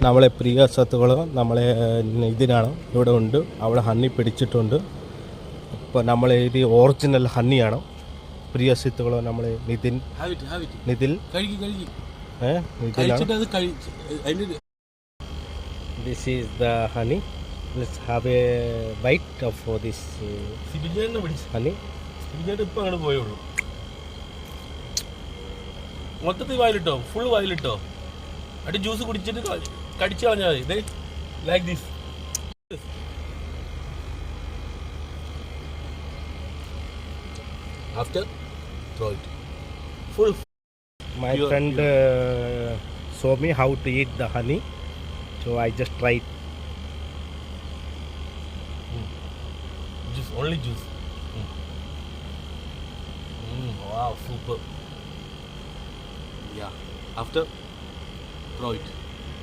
നമ്മളെ പ്രിയ സത്തുകൾ നമ്മളെ ഇതിനാണ് ഇവിടെ ഉണ്ട്. അവിടെ ഹണി പിടിച്ചിട്ടുണ്ട്. ഇപ്പോൾ നമ്മളെ ഇത് ഒറിജിനൽ ഹണിയാണ്. പ്രിയ സത്തുകൾ നമ്മളെ Nithin this is the honey. Let's have a bite of this honey. ഇപ്പം അങ്ങോട്ട് പോയുള്ളൂ. മൊത്തത്തിൽ വായിലിട്ടോ, ഫുൾ വായിലിട്ടോ. അടി ജ്യൂസ് കുടിച്ചിട്ട് കടിച്ചു കളഞ്ഞാൽ മതി. Like this. After throw it full. My friend show me how to eat the honey, so I just tried. Juice, only juice. Wow, super. Yeah. After throw it.